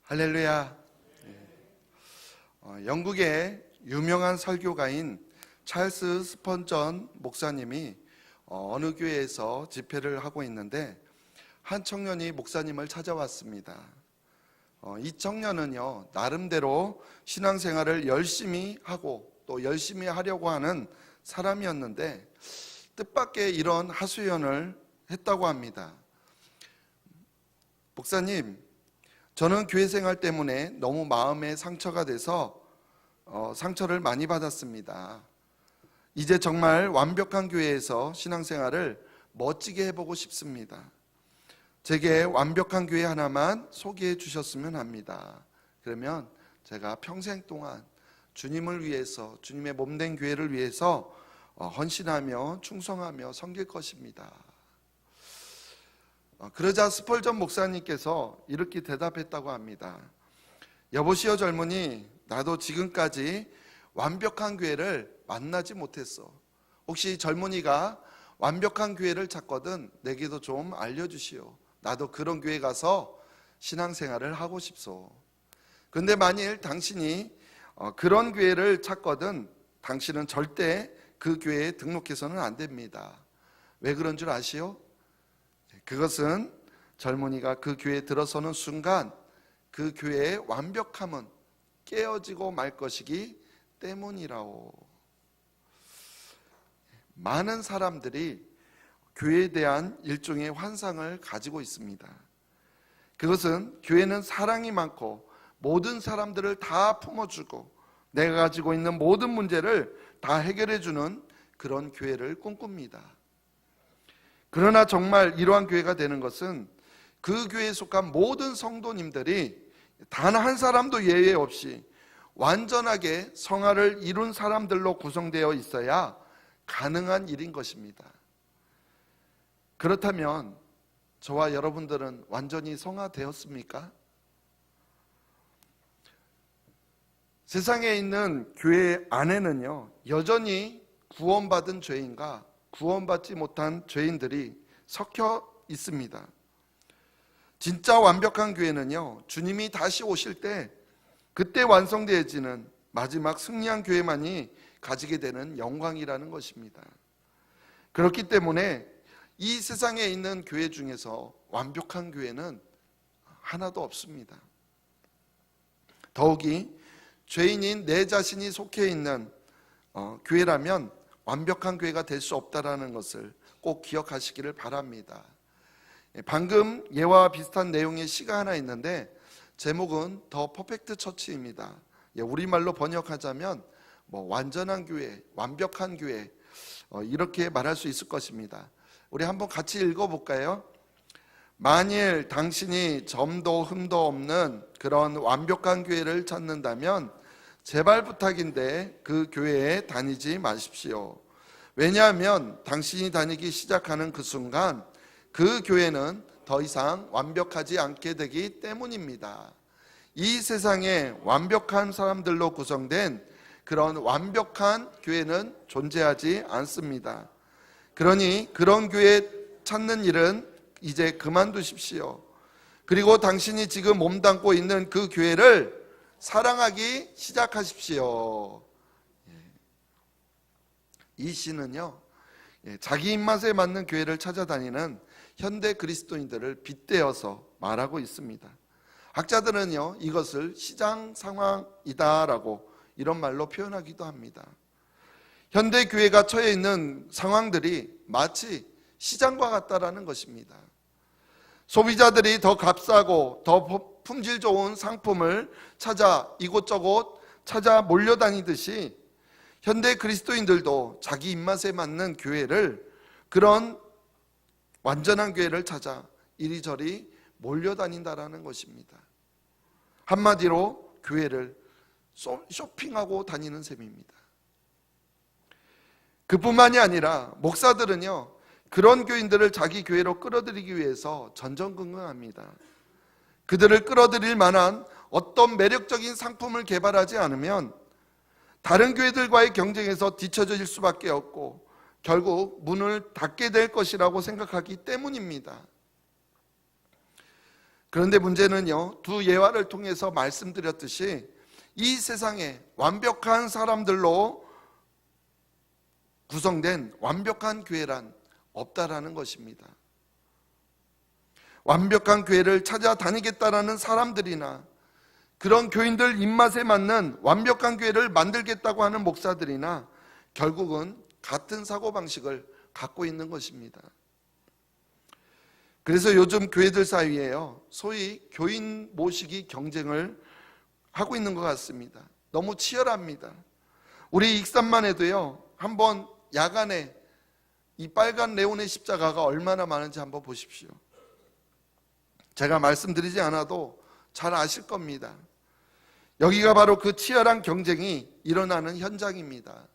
할렐루야. 영국의 유명한 설교가인 찰스 스펀전 목사님이 어느 교회에서 집회를 하고 있는데 한 청년이 목사님을 찾아왔습니다. 이 청년은요, 나름대로 신앙생활을 열심히 하고 또 열심히 하려고 하는 사람이었는데 뜻밖의 이런 하소연을 했다고 합니다. 목사님, 저는 교회 생활 때문에 너무 마음에 상처가 돼서 상처를 많이 받았습니다. 이제 정말 완벽한 교회에서 신앙생활을 멋지게 해보고 싶습니다. 제게 완벽한 교회 하나만 소개해 주셨으면 합니다. 그러면 제가 평생 동안 주님을 위해서, 주님의 몸된 교회를 위해서 헌신하며 충성하며 섬길 것입니다. 그러자 스펄전 목사님께서 이렇게 대답했다고 합니다. 여보시오 젊은이, 나도 지금까지 완벽한 교회를 만나지 못했어. 혹시 젊은이가 완벽한 교회를 찾거든 내게도 좀 알려주시오. 나도 그런 교회 가서 신앙생활을 하고 싶소. 근데 만일 당신이 그런 교회를 찾거든 당신은 절대 그 교회에 등록해서는 안 됩니다. 왜 그런 줄 아시오? 그것은 젊은이가 그 교회에 들어서는 순간 그 교회의 완벽함은 깨어지고 말 것이기 때문이라오. 많은 사람들이 교회에 대한 일종의 환상을 가지고 있습니다. 그것은 교회는 사랑이 많고 모든 사람들을 다 품어주고 내가 가지고 있는 모든 문제를 다 해결해주는 그런 교회를 꿈꿉니다. 그러나 정말 이러한 교회가 되는 것은 그 교회에 속한 모든 성도님들이 단 한 사람도 예외 없이 완전하게 성화를 이룬 사람들로 구성되어 있어야 가능한 일인 것입니다. 그렇다면 저와 여러분들은 완전히 성화되었습니까? 세상에 있는 교회 안에는요, 여전히 구원받은 죄인과 구원받지 못한 죄인들이 섞여 있습니다. 진짜 완벽한 교회는요, 주님이 다시 오실 때 그때 완성되어지는 마지막 승리한 교회만이 가지게 되는 영광이라는 것입니다. 그렇기 때문에 이 세상에 있는 교회 중에서 완벽한 교회는 하나도 없습니다. 더욱이 죄인인 내 자신이 속해 있는 교회라면 완벽한 교회가 될 수 없다는 것을 꼭 기억하시기를 바랍니다. 방금 예와 비슷한 내용의 시가 하나 있는데 제목은 더 퍼펙트 처치입니다. 우리말로 번역하자면 완전한 교회, 완벽한 교회, 이렇게 말할 수 있을 것입니다. 우리 한번 같이 읽어볼까요? 만일 당신이 점도 흠도 없는 그런 완벽한 교회를 찾는다면 제발 부탁인데 그 교회에 다니지 마십시오. 왜냐하면 당신이 다니기 시작하는 그 순간 그 교회는 더 이상 완벽하지 않게 되기 때문입니다. 이 세상에 완벽한 사람들로 구성된 그런 완벽한 교회는 존재하지 않습니다. 그러니 그런 교회 찾는 일은 이제 그만두십시오. 그리고 당신이 지금 몸담고 있는 그 교회를 사랑하기 시작하십시오. 이 시는요, 자기 입맛에 맞는 교회를 찾아다니는 현대 그리스도인들을 빗대어서 말하고 있습니다. 학자들은요, 이것을 시장 상황이다라고 이런 말로 표현하기도 합니다. 현대 교회가 처해 있는 상황들이 마치 시장과 같다라는 것입니다. 소비자들이 더 값싸고 더 품질 좋은 상품을 찾아 이곳저곳 찾아 몰려다니듯이 현대 그리스도인들도 자기 입맛에 맞는 교회를, 그런 완전한 교회를 찾아 이리저리 몰려다닌다라는 것입니다. 한마디로 교회를 쇼핑하고 다니는 셈입니다. 그뿐만이 아니라 목사들은요, 그런 교인들을 자기 교회로 끌어들이기 위해서 전전긍긍합니다. 그들을 끌어들일 만한 어떤 매력적인 상품을 개발하지 않으면 다른 교회들과의 경쟁에서 뒤처질 수밖에 없고 결국 문을 닫게 될 것이라고 생각하기 때문입니다. 그런데 문제는요, 두 예화를 통해서 말씀드렸듯이 이 세상에 완벽한 사람들로 구성된 완벽한 교회란 없다라는 것입니다. 완벽한 교회를 찾아다니겠다라는 사람들이나 그런 교인들 입맛에 맞는 완벽한 교회를 만들겠다고 하는 목사들이나 결국은 같은 사고방식을 갖고 있는 것입니다. 그래서 요즘 교회들 사이에요, 소위 교인 모시기 경쟁을 하고 있는 것 같습니다. 너무 치열합니다. 우리 익산만 해도요, 한번 야간에 이 빨간 네온의 십자가가 얼마나 많은지 한번 보십시오. 제가 말씀드리지 않아도 잘 아실 겁니다. 여기가 바로 그 치열한 경쟁이 일어나는 현장입니다.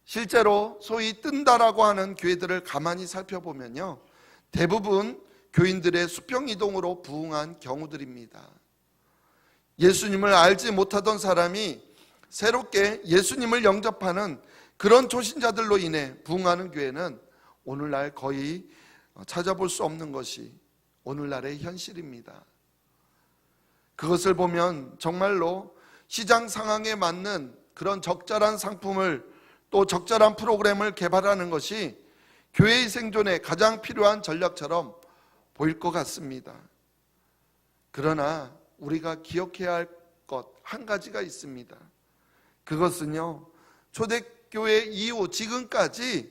실제로 소위 뜬다라고 하는 교회들을 가만히 살펴보면요, 대부분 교인들의 수평이동으로 부흥한 경우들입니다. 예수님을 알지 못하던 사람이 새롭게 예수님을 영접하는 그런 초신자들로 인해 부흥하는 교회는 오늘날 거의 찾아볼 수 없는 것이 오늘날의 현실입니다. 그것을 보면 정말로 시장 상황에 맞는 그런 적절한 상품을 또 적절한 프로그램을 개발하는 것이 교회의 생존에 가장 필요한 전략처럼 보일 것 같습니다. 그러나 우리가 기억해야 할 것 한 가지가 있습니다. 그것은요, 초대교회 이후 지금까지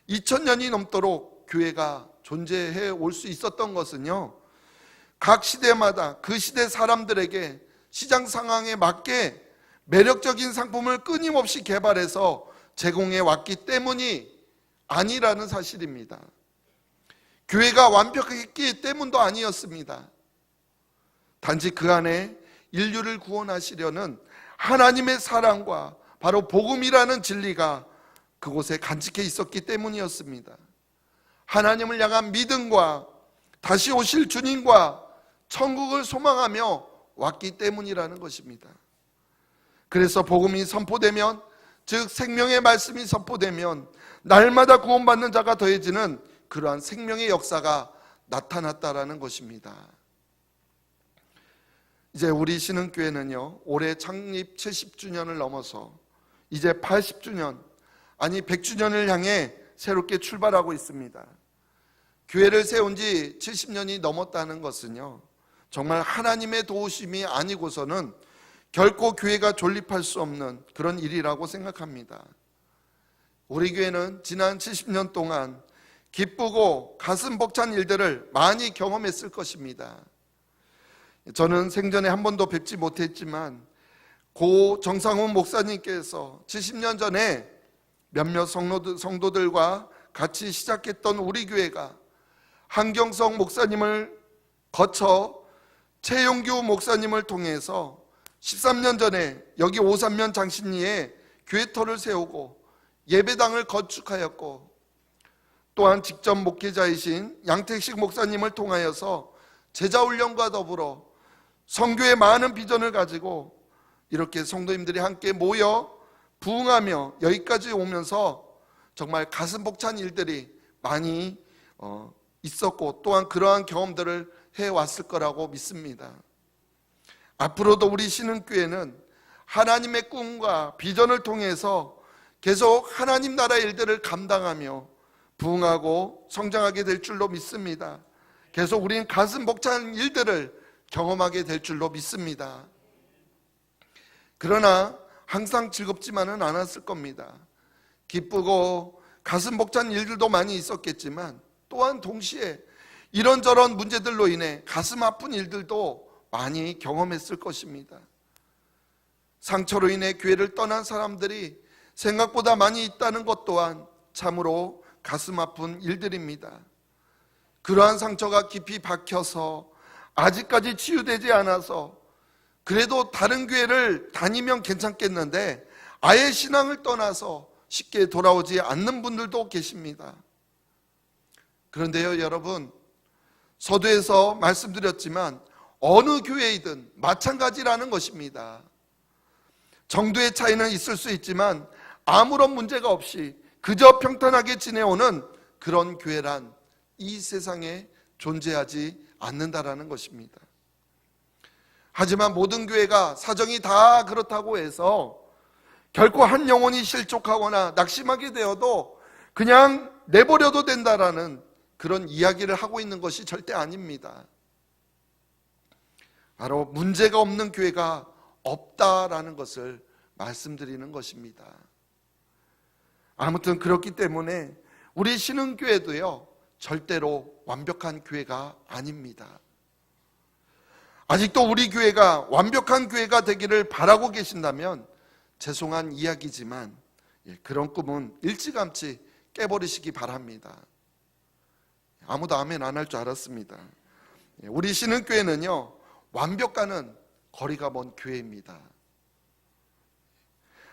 2000년이 넘도록 교회가 존재해 올 수 있었던 것은요, 각 시대마다 그 시대 사람들에게 시장 상황에 맞게 매력적인 상품을 끊임없이 개발해서 제공해 왔기 때문이 아니라는 사실입니다. 교회가 완벽했기 때문도 아니었습니다. 단지 그 안에 인류를 구원하시려는 하나님의 사랑과 바로 복음이라는 진리가 그곳에 간직해 있었기 때문이었습니다. 하나님을 향한 믿음과 다시 오실 주님과 천국을 소망하며 왔기 때문이라는 것입니다. 그래서 복음이 선포되면, 즉 생명의 말씀이 선포되면 날마다 구원받는 자가 더해지는 그러한 생명의 역사가 나타났다라는 것입니다. 이제 우리 신흥교회는요, 올해 창립 70주년을 넘어서 이제 80주년, 아니 100주년을 향해 새롭게 출발하고 있습니다. 교회를 세운 지 70년이 넘었다는 것은요, 정말 하나님의 도우심이 아니고서는 결코 교회가 존립할 수 없는 그런 일이라고 생각합니다. 우리 교회는 지난 70년 동안 기쁘고 가슴 벅찬 일들을 많이 경험했을 것입니다. 저는 생전에 한 번도 뵙지 못했지만 고 정상훈 목사님께서 70년 전에 몇몇 성도들과 같이 시작했던 우리 교회가 한경성 목사님을 거쳐 최용규 목사님을 통해서 13년 전에 여기 오산면 장신리에 교회터를 세우고 예배당을 건축하였고, 또한 직접 목회자이신 양택식 목사님을 통하여서 제자훈련과 더불어 선교의 많은 비전을 가지고 이렇게 성도님들이 함께 모여 부흥하며 여기까지 오면서 정말 가슴 벅찬 일들이 많이 있었고, 또한 그러한 경험들을 해왔을 거라고 믿습니다. 앞으로도 우리 신흥교회는 하나님의 꿈과 비전을 통해서 계속 하나님 나라의 일들을 감당하며 부흥하고 성장하게 될 줄로 믿습니다. 계속 우리는 가슴 벅찬 일들을 경험하게 될 줄로 믿습니다. 그러나 항상 즐겁지만은 않았을 겁니다. 기쁘고 가슴 벅찬 일들도 많이 있었겠지만, 또한 동시에 이런저런 문제들로 인해 가슴 아픈 일들도 많이 경험했을 것입니다. 상처로 인해 교회를 떠난 사람들이 생각보다 많이 있다는 것 또한 참으로 가슴 아픈 일들입니다. 그러한 상처가 깊이 박혀서 아직까지 치유되지 않아서 그래도 다른 교회를 다니면 괜찮겠는데 아예 신앙을 떠나서 쉽게 돌아오지 않는 분들도 계십니다. 그런데요, 여러분, 서두에서 말씀드렸지만 어느 교회이든 마찬가지라는 것입니다. 정도의 차이는 있을 수 있지만 아무런 문제가 없이 그저 평탄하게 지내오는 그런 교회란 이 세상에 존재하지 않는다라는 것입니다. 하지만 모든 교회가 사정이 다 그렇다고 해서 결코 한 영혼이 실족하거나 낙심하게 되어도 그냥 내버려도 된다라는 그런 이야기를 하고 있는 것이 절대 아닙니다. 바로 문제가 없는 교회가 없다라는 것을 말씀드리는 것입니다. 아무튼 그렇기 때문에 우리 신흥교회도요, 절대로 완벽한 교회가 아닙니다. 아직도 우리 교회가 완벽한 교회가 되기를 바라고 계신다면 죄송한 이야기지만 그런 꿈은 일찌감치 깨버리시기 바랍니다. 아무도 아멘 안 할 줄 알았습니다. 우리 신흥교회는요, 완벽과는 거리가 먼 교회입니다.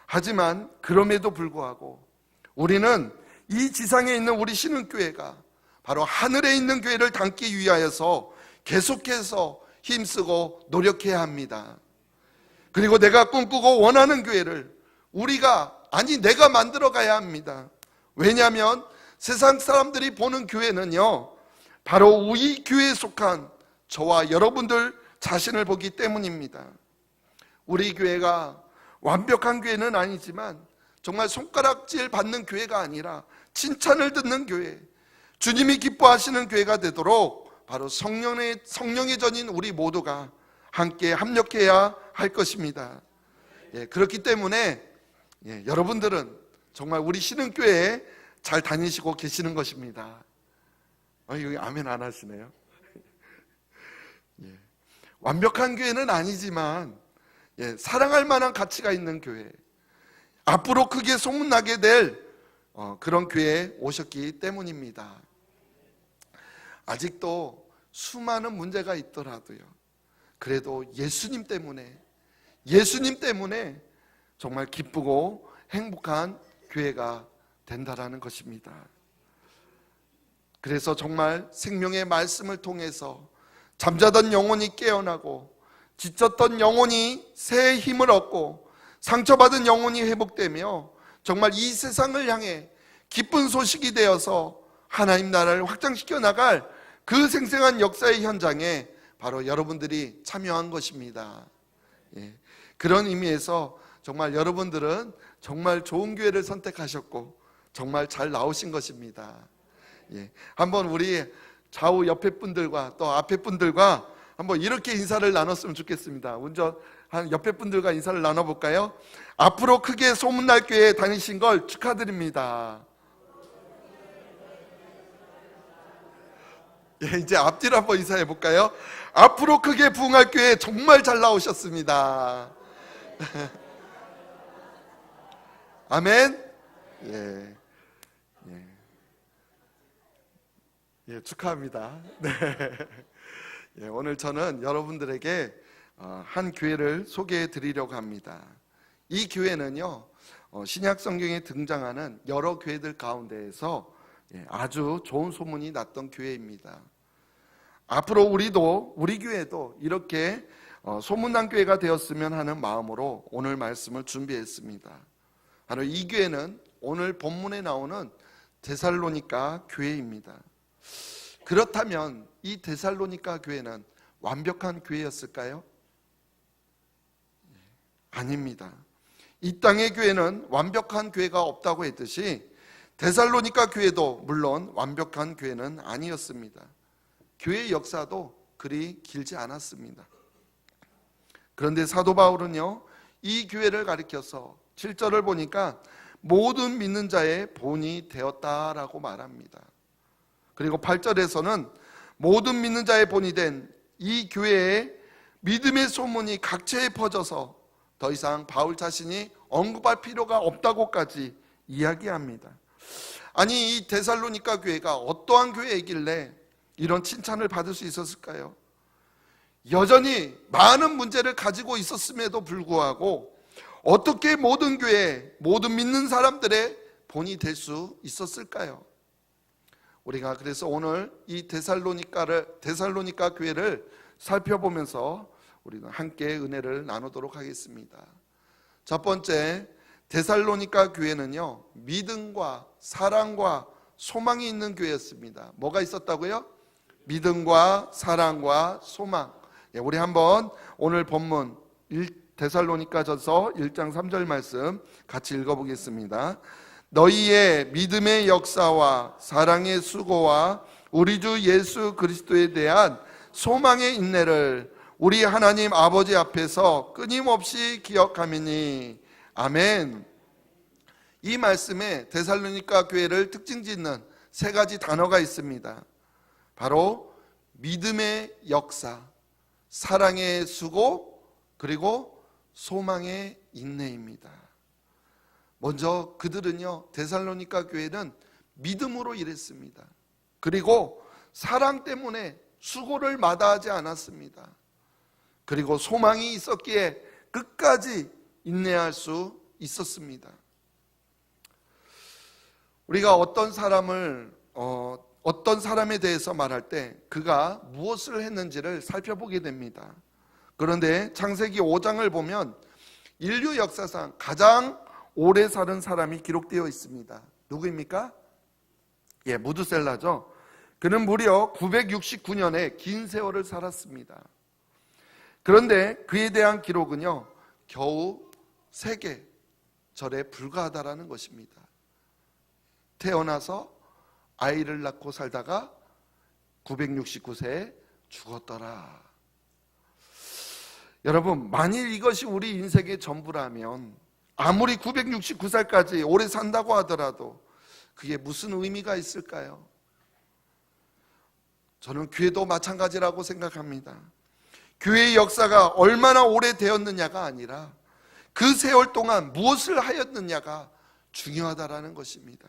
하지만 그럼에도 불구하고 우리는 이 지상에 있는 우리 신흥교회가 바로 하늘에 있는 교회를 담기 위하여서 계속해서 힘쓰고 노력해야 합니다. 그리고 내가 꿈꾸고 원하는 교회를 내가 만들어 가야 합니다. 왜냐하면 세상 사람들이 보는 교회는요, 바로 이 교회에 속한 저와 여러분들 자신을 보기 때문입니다. 우리 교회가 완벽한 교회는 아니지만 정말 손가락질 받는 교회가 아니라 칭찬을 듣는 교회, 주님이 기뻐하시는 교회가 되도록 바로 성령의 전인 우리 모두가 함께 합력해야 할 것입니다. 그렇기 때문에 여러분들은 정말 우리 신흥교회에 잘 다니시고 계시는 것입니다. 여기 아멘 안 하시네요. 완벽한 교회는 아니지만 사랑할 만한 가치가 있는 교회, 앞으로 크게 소문나게 될 그런 교회에 오셨기 때문입니다. 아직도 수많은 문제가 있더라도요, 그래도 예수님 때문에 정말 기쁘고 행복한 교회가 된다라는 것입니다. 그래서 정말 생명의 말씀을 통해서 잠자던 영혼이 깨어나고 지쳤던 영혼이 새 힘을 얻고 상처받은 영혼이 회복되며 정말 이 세상을 향해 기쁜 소식이 되어서 하나님 나라를 확장시켜 나갈 그 생생한 역사의 현장에 바로 여러분들이 참여한 것입니다. 그런 의미에서 정말 여러분들은 정말 좋은 교회를 선택하셨고 정말 잘 나오신 것입니다. 한번 우리 좌우 옆에 분들과 또 앞에 분들과 한번 이렇게 인사를 나눴으면 좋겠습니다. 먼저 한 옆에 분들과 인사를 나눠볼까요? 앞으로 크게 소문날 교회에 다니신 걸 축하드립니다. 이제 앞뒤로 한번 인사해 볼까요? 앞으로 크게 부흥할 교회 정말 잘 나오셨습니다. 아멘. 축하합니다. 오늘 저는 여러분들에게 한 교회를 소개해 드리려고 합니다. 이 교회는요, 신약 성경에 등장하는 여러 교회들 가운데에서 아주 좋은 소문이 났던 교회입니다. 앞으로 우리 교회도 이렇게 소문난 교회가 되었으면 하는 마음으로 오늘 말씀을 준비했습니다. 바로 이 교회는 오늘 본문에 나오는 데살로니가 교회입니다. 그렇다면 이 데살로니가 교회는 완벽한 교회였을까요? 아닙니다. 이 땅의 교회는 완벽한 교회가 없다고 했듯이 데살로니가 교회도 물론 완벽한 교회는 아니었습니다. 교회의 역사도 그리 길지 않았습니다. 그런데 사도 바울은요, 이 교회를 가리켜서 7절을 보니까 모든 믿는 자의 본이 되었다라고 말합니다. 그리고 8절에서는 모든 믿는 자의 본이 된 이 교회에 믿음의 소문이 각처에 퍼져서 더 이상 바울 자신이 언급할 필요가 없다고까지 이야기합니다. 아니, 이 데살로니가 교회가 어떠한 교회이길래 이런 칭찬을 받을 수 있었을까요? 여전히 많은 문제를 가지고 있었음에도 불구하고 어떻게 모든 교회, 모든 믿는 사람들의 본이 될 수 있었을까요? 우리가 그래서 오늘 이 데살로니가 교회를 살펴보면서 우리가 함께 은혜를 나누도록 하겠습니다. 첫 번째, 데살로니가 교회는요, 믿음과 사랑과 소망이 있는 교회였습니다. 뭐가 있었다고요? 믿음과 사랑과 소망. 우리 한번 오늘 본문 데살로니가전서 1장 3절 말씀 같이 읽어보겠습니다. 너희의 믿음의 역사와 사랑의 수고와 우리 주 예수 그리스도에 대한 소망의 인내를 우리 하나님 아버지 앞에서 끊임없이 기억하미니. 아멘. 이 말씀에 데살로니가 교회를 특징 짓는 세 가지 단어가 있습니다. 바로 믿음의 역사, 사랑의 수고, 그리고 소망의 인내입니다. 먼저 그들은요, 데살로니가 교회는 믿음으로 일했습니다. 그리고 사랑 때문에 수고를 마다하지 않았습니다. 그리고 소망이 있었기에 끝까지 인내할 수 있었습니다. 우리가 어떤 사람에 대해서 말할 때 그가 무엇을 했는지를 살펴보게 됩니다. 그런데 창세기 5장을 보면 인류 역사상 가장 오래 사는 사람이 기록되어 있습니다. 누구입니까? 무드셀라죠. 그는 무려 969년에 긴 세월을 살았습니다. 그런데 그에 대한 기록은요, 겨우 3개 절에 불과하다라는 것입니다. 태어나서 아이를 낳고 살다가 969세에 죽었더라. 여러분, 만일 이것이 우리 인생의 전부라면 아무리 969살까지 오래 산다고 하더라도 그게 무슨 의미가 있을까요? 저는 교회도 마찬가지라고 생각합니다. 교회의 역사가 얼마나 오래되었느냐가 아니라 그 세월 동안 무엇을 하였느냐가 중요하다라는 것입니다.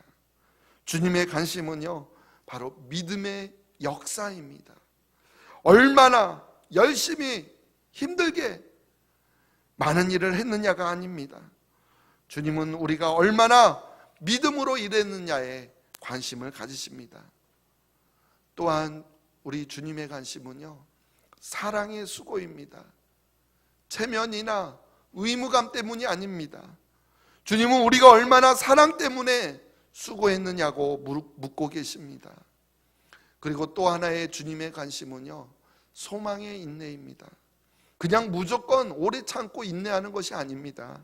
주님의 관심은요, 바로 믿음의 역사입니다. 얼마나 열심히 힘들게 많은 일을 했느냐가 아닙니다. 주님은 우리가 얼마나 믿음으로 일했느냐에 관심을 가지십니다. 또한 우리 주님의 관심은요, 사랑의 수고입니다. 체면이나 의무감 때문이 아닙니다. 주님은 우리가 얼마나 사랑 때문에 수고했느냐고 묻고 계십니다. 그리고 또 하나의 주님의 관심은요, 소망의 인내입니다. 그냥 무조건 오래 참고 인내하는 것이 아닙니다.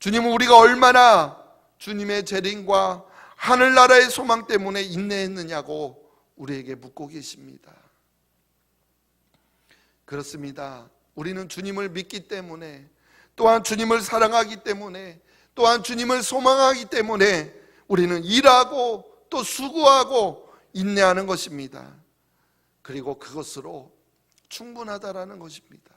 주님은 우리가 얼마나 주님의 재림과 하늘나라의 소망 때문에 인내했느냐고 우리에게 묻고 계십니다. 그렇습니다. 우리는 주님을 믿기 때문에, 또한 주님을 사랑하기 때문에, 또한 주님을 소망하기 때문에 우리는 일하고 또 수고하고 인내하는 것입니다. 그리고 그것으로 충분하다라는 것입니다.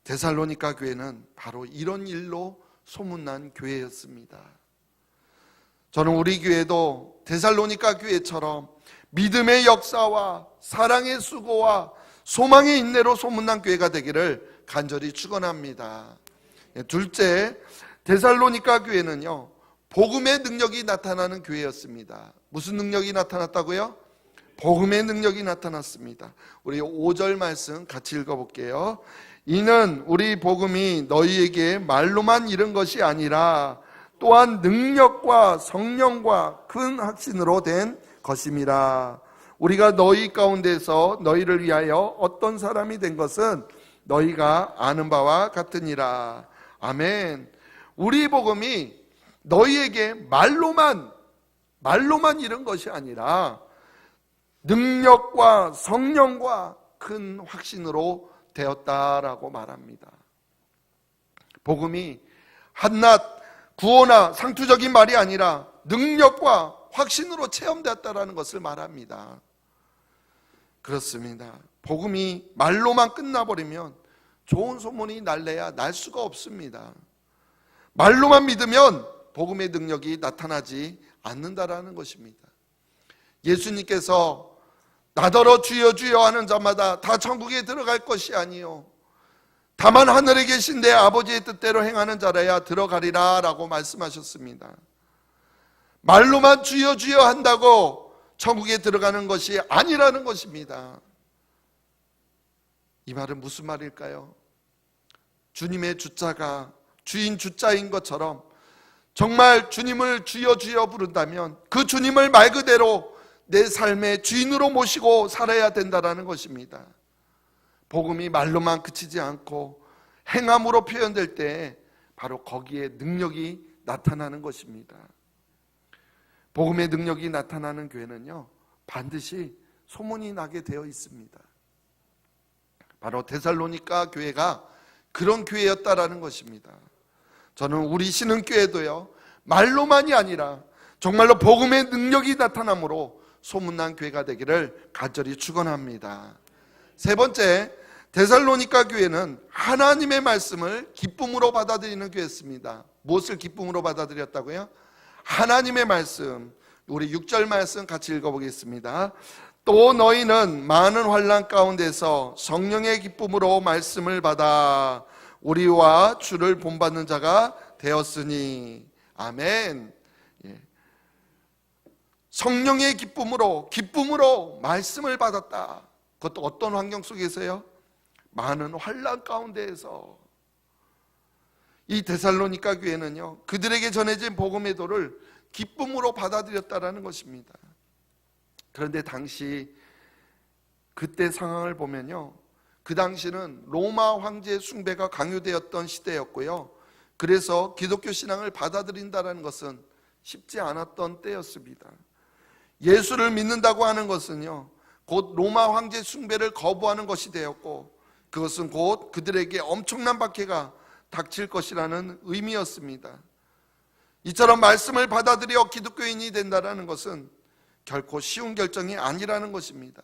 데살로니가 교회는 바로 이런 일로 소문난 교회였습니다. 저는 우리 교회도 데살로니가 교회처럼 믿음의 역사와 사랑의 수고와 소망의 인내로 소문난 교회가 되기를 간절히 축원합니다. 둘째, 데살로니가 교회는요, 복음의 능력이 나타나는 교회였습니다. 무슨 능력이 나타났다고요? 복음의 능력이 나타났습니다. 우리 5절 말씀 같이 읽어볼게요. 이는 우리 복음이 너희에게 말로만 이른 것이 아니라 또한 능력과 성령과 큰 확신으로 된 것임이라. 우리가 너희 가운데서 너희를 위하여 어떤 사람이 된 것은 너희가 아는 바와 같으니라. 아멘. 우리 복음이 너희에게 말로만 이른 것이 아니라 능력과 성령과 큰 확신으로 되었다라고 말합니다. 복음이 한낱 구호나 상투적인 말이 아니라 능력과 확신으로 체험되었다라는 것을 말합니다. 그렇습니다. 복음이 말로만 끝나버리면 좋은 소문이 날래야 날 수가 없습니다. 말로만 믿으면 복음의 능력이 나타나지 않는다라는 것입니다. 예수님께서 나더러 주여 주여 하는 자마다 다 천국에 들어갈 것이 아니요 다만 하늘에 계신 내 아버지의 뜻대로 행하는 자라야 들어가리라 라고 말씀하셨습니다. 말로만 주여 주여 한다고 천국에 들어가는 것이 아니라는 것입니다. 이 말은 무슨 말일까요? 주님의 주자가 주인 주자인 것처럼 정말 주님을 주여 주여 부른다면 그 주님을 말 그대로 내 삶의 주인으로 모시고 살아야 된다는 것입니다. 복음이 말로만 그치지 않고 행함으로 표현될 때 바로 거기에 능력이 나타나는 것입니다. 복음의 능력이 나타나는 교회는요, 반드시 소문이 나게 되어 있습니다. 바로 데살로니가 교회가 그런 교회였다라는 것입니다. 저는 우리 신흥교회도요, 말로만이 아니라 정말로 복음의 능력이 나타남으로 소문난 교회가 되기를 간절히 축원합니다. 세 번째, 데살로니가 교회는 하나님의 말씀을 기쁨으로 받아들이는 교회였습니다. 무엇을 기쁨으로 받아들였다고요? 하나님의 말씀. 우리 6절 말씀 같이 읽어보겠습니다. 또 너희는 많은 환난 가운데서 성령의 기쁨으로 말씀을 받아 우리와 주를 본받는 자가 되었으니. 아멘. 성령의 기쁨으로 말씀을 받았다. 그것도 어떤 환경 속에서요? 많은 환난 가운데에서. 이 데살로니가 교회는요, 그들에게 전해진 복음의 도를 기쁨으로 받아들였다라는 것입니다. 그런데 그때 상황을 보면요, 그 당시는 로마 황제 숭배가 강요되었던 시대였고요, 그래서 기독교 신앙을 받아들인다는 것은 쉽지 않았던 때였습니다. 예수를 믿는다고 하는 것은요, 곧 로마 황제 숭배를 거부하는 것이 되었고, 그것은 곧 그들에게 엄청난 박해가 닥칠 것이라는 의미였습니다. 이처럼 말씀을 받아들여 기독교인이 된다는 것은 결코 쉬운 결정이 아니라는 것입니다.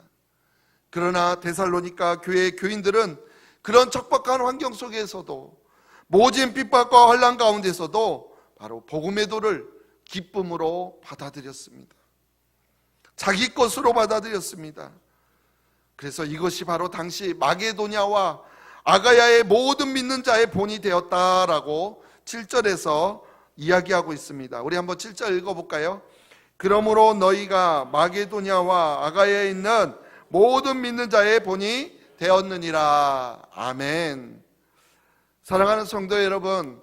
그러나 데살로니가 교회의 교인들은 그런 척박한 환경 속에서도, 모진 핍박과 환난 가운데서도 바로 복음의 도를 기쁨으로 받아들였습니다. 자기 것으로 받아들였습니다. 그래서 이것이 바로 당시 마게도냐와 아가야의 모든 믿는 자의 본이 되었다라고 7절에서 이야기하고 있습니다. 우리 한번 7절 읽어볼까요? 그러므로 너희가 마게도냐와 아가야에 있는 모든 믿는 자의 본이 되었느니라. 아멘. 사랑하는 성도 여러분,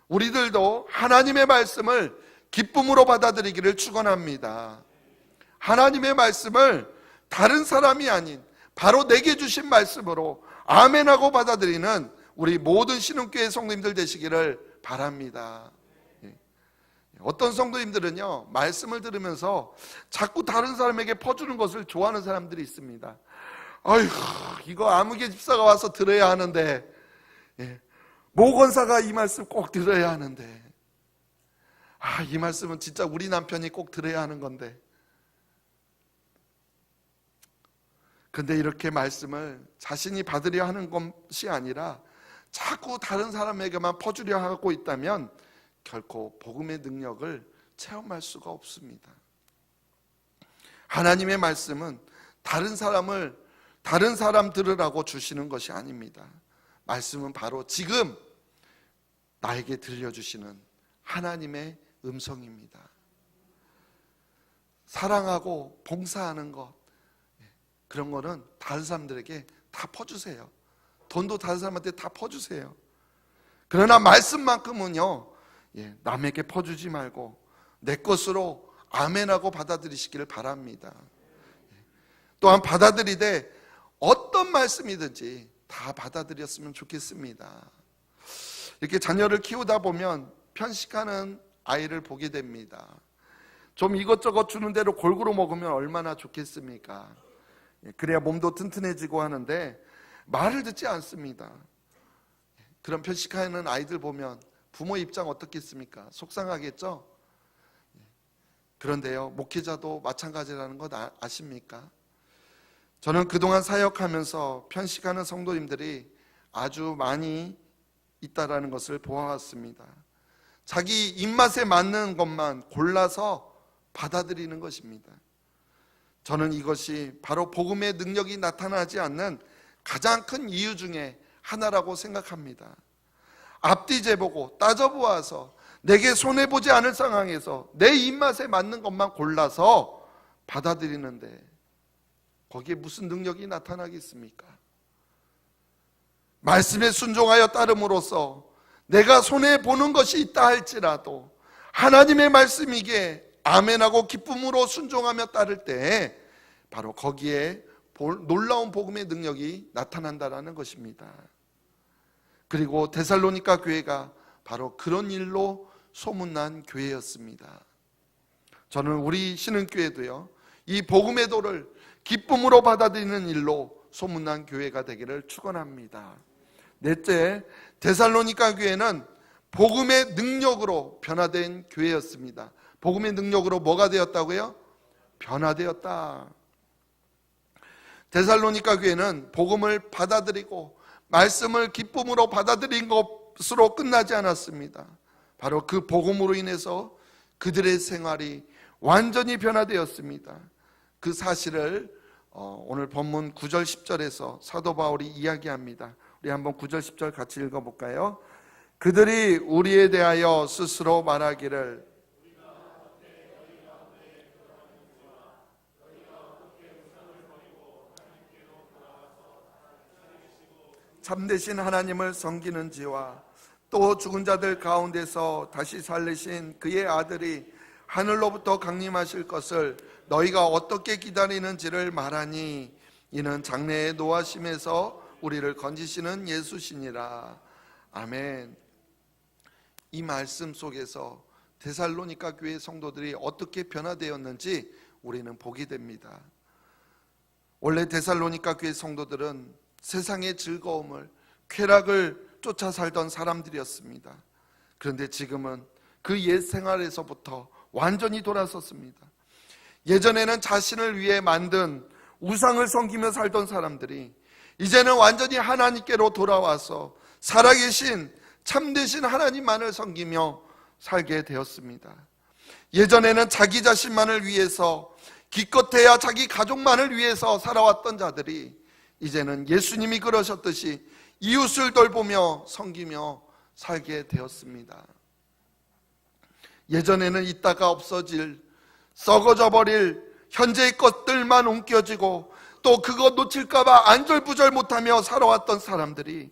우리들도 하나님의 말씀을 기쁨으로 받아들이기를 축원합니다. 하나님의 말씀을 다른 사람이 아닌 바로 내게 주신 말씀으로 아멘하고 받아들이는 우리 모든 신흥교회 성도님들 되시기를 바랍니다. 어떤 성도님들은요, 말씀을 들으면서 자꾸 다른 사람에게 퍼주는 것을 좋아하는 사람들이 있습니다. 아휴, 이거 아무개 집사가 와서 들어야 하는데, 모 권사가 이 말씀 꼭 들어야 하는데, 이 말씀은 진짜 우리 남편이 꼭 들어야 하는 건데. 근데 이렇게 말씀을 자신이 받으려 하는 것이 아니라 자꾸 다른 사람에게만 퍼주려 하고 있다면 결코 복음의 능력을 체험할 수가 없습니다. 하나님의 말씀은 다른 사람 들으라고 주시는 것이 아닙니다. 말씀은 바로 지금 나에게 들려주시는 하나님의 음성입니다. 사랑하고 봉사하는 것, 그런 거는 다른 사람들에게 다 퍼주세요. 돈도 다른 사람한테 다 퍼주세요. 그러나 말씀만큼은요, 남에게 퍼주지 말고 내 것으로 아멘하고 받아들이시기를 바랍니다. 또한 받아들이되 어떤 말씀이든지 다 받아들였으면 좋겠습니다. 이렇게 자녀를 키우다 보면 편식하는 아이를 보게 됩니다. 좀 이것저것 주는 대로 골고루 먹으면 얼마나 좋겠습니까? 그래야 몸도 튼튼해지고 하는데 말을 듣지 않습니다. 그런 편식하는 아이들 보면 부모 입장 어떻겠습니까? 속상하겠죠? 그런데요, 목회자도 마찬가지라는 것 아십니까? 저는 그동안 사역하면서 편식하는 성도님들이 아주 많이 있다라는 것을 보아왔습니다. 자기 입맛에 맞는 것만 골라서 받아들이는 것입니다. 저는 이것이 바로 복음의 능력이 나타나지 않는 가장 큰 이유 중에 하나라고 생각합니다. 앞뒤 재보고 따져보아서 내게 손해보지 않을 상황에서 내 입맛에 맞는 것만 골라서 받아들이는데 거기에 무슨 능력이 나타나겠습니까? 말씀에 순종하여 따름으로써 내가 손해보는 것이 있다 할지라도 하나님의 말씀이기에 아멘하고 기쁨으로 순종하며 따를 때 바로 거기에 놀라운 복음의 능력이 나타난다라는 것입니다. 그리고 데살로니가 교회가 바로 그런 일로 소문난 교회였습니다. 저는 우리 신흥교회도요, 이 복음의 도를 기쁨으로 받아들이는 일로 소문난 교회가 되기를 축원합니다. 넷째, 데살로니가 교회는 복음의 능력으로 변화된 교회였습니다. 복음의 능력으로 뭐가 되었다고요? 변화되었다. 데살로니가 교회는 복음을 받아들이고 말씀을 기쁨으로 받아들인 것으로 끝나지 않았습니다. 바로 그 복음으로 인해서 그들의 생활이 완전히 변화되었습니다. 그 사실을 오늘 본문 9절 10절에서 사도 바울이 이야기합니다. 우리 한번 9절 10절 같이 읽어볼까요? 그들이 우리에 대하여 스스로 말하기를 참되신 하나님을 섬기는지와 또 죽은 자들 가운데서 다시 살리신 그의 아들이 하늘로부터 강림하실 것을 너희가 어떻게 기다리는지를 말하니 이는 장래의 노하심에서 우리를 건지시는 예수시니라. 아멘. 이 말씀 속에서 데살로니가 교회 성도들이 어떻게 변화되었는지 우리는 보게 됩니다. 원래 데살로니가 교회 성도들은 세상의 즐거움을, 쾌락을 쫓아 살던 사람들이었습니다. 그런데 지금은 그 옛 생활에서부터 완전히 돌아섰습니다. 예전에는 자신을 위해 만든 우상을 섬기며 살던 사람들이 이제는 완전히 하나님께로 돌아와서 살아계신 참되신 하나님만을 섬기며 살게 되었습니다. 예전에는 자기 자신만을 위해서, 기껏해야 자기 가족만을 위해서 살아왔던 자들이 이제는 예수님이 그러셨듯이 이웃을 돌보며 섬기며 살게 되었습니다. 예전에는 있다가 없어질, 썩어져 버릴 현재의 것들만 움켜쥐고 또 그거 놓칠까봐 안절부절 못하며 살아왔던 사람들이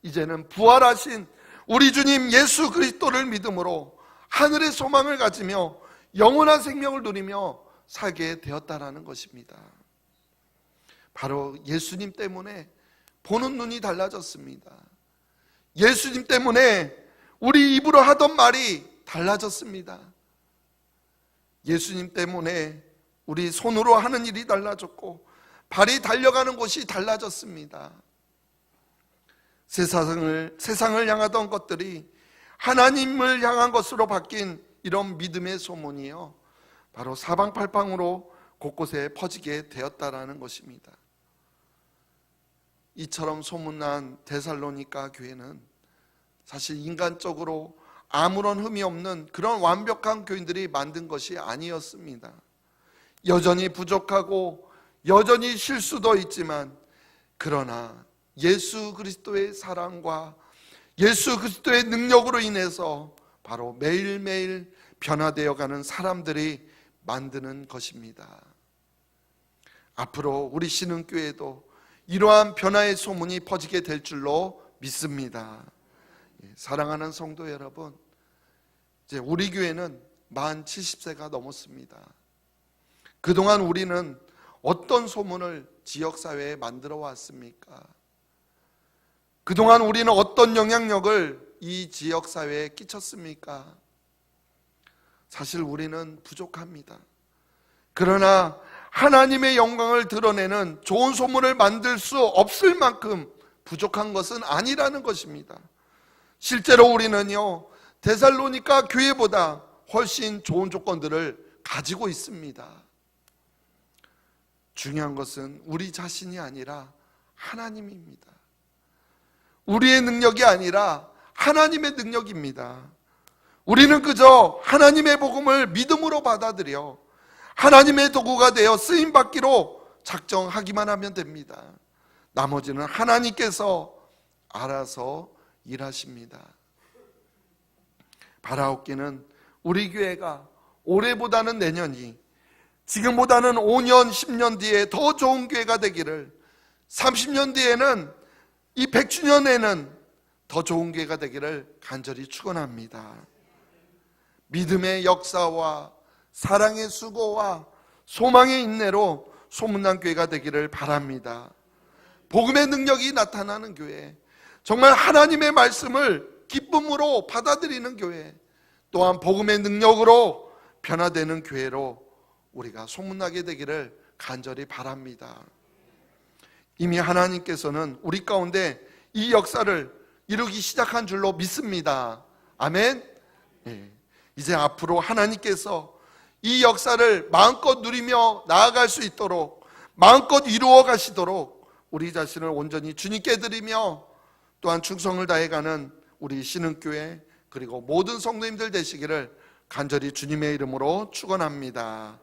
이제는 부활하신 우리 주님 예수 그리스도를 믿음으로 하늘의 소망을 가지며 영원한 생명을 누리며 살게 되었다라는 것입니다. 바로 예수님 때문에 보는 눈이 달라졌습니다. 예수님 때문에 우리 입으로 하던 말이 달라졌습니다. 예수님 때문에 우리 손으로 하는 일이 달라졌고 발이 달려가는 곳이 달라졌습니다. 세상을 향하던 것들이 하나님을 향한 것으로 바뀐 이런 믿음의 소문이요, 바로 사방팔방으로 곳곳에 퍼지게 되었다라는 것입니다. 이처럼 소문난 데살로니가 교회는 사실 인간적으로 아무런 흠이 없는 그런 완벽한 교인들이 만든 것이 아니었습니다. 여전히 부족하고 여전히 실수도 있지만, 그러나 예수 그리스도의 사랑과 예수 그리스도의 능력으로 인해서 바로 매일매일 변화되어가는 사람들이 만드는 것입니다. 앞으로 우리 신흥교회도 이러한 변화의 소문이 퍼지게 될 줄로 믿습니다. 사랑하는 성도 여러분, 이제 우리 교회는 만 70세가 넘었습니다. 그동안 우리는 어떤 소문을 지역사회에 만들어 왔습니까? 그동안 우리는 어떤 영향력을 이 지역사회에 끼쳤습니까? 사실 우리는 부족합니다. 그러나 하나님의 영광을 드러내는 좋은 소문을 만들 수 없을 만큼 부족한 것은 아니라는 것입니다. 실제로 우리는요, 데살로니가 교회보다 훨씬 좋은 조건들을 가지고 있습니다. 중요한 것은 우리 자신이 아니라 하나님입니다. 우리의 능력이 아니라 하나님의 능력입니다. 우리는 그저 하나님의 복음을 믿음으로 받아들여 하나님의 도구가 되어 쓰임받기로 작정하기만 하면 됩니다. 나머지는 하나님께서 알아서 일하십니다. 바라옵기는 우리 교회가 올해보다는 내년이, 지금보다는 5년, 10년 뒤에 더 좋은 교회가 되기를, 30년 뒤에는, 이 100주년에는 더 좋은 교회가 되기를 간절히 축원합니다. 믿음의 역사와 사랑의 수고와 소망의 인내로 소문난 교회가 되기를 바랍니다. 복음의 능력이 나타나는 교회, 정말 하나님의 말씀을 기쁨으로 받아들이는 교회, 또한 복음의 능력으로 변화되는 교회로 우리가 소문나게 되기를 간절히 바랍니다. 이미 하나님께서는 우리 가운데 이 역사를 이루기 시작한 줄로 믿습니다. 아멘. 예. 이제 앞으로 하나님께서 이 역사를 마음껏 누리며 나아갈 수 있도록, 마음껏 이루어 가시도록 우리 자신을 온전히 주님께 드리며 또한 충성을 다해가는 우리 신흥교회 그리고 모든 성도님들 되시기를 간절히 주님의 이름으로 축원합니다.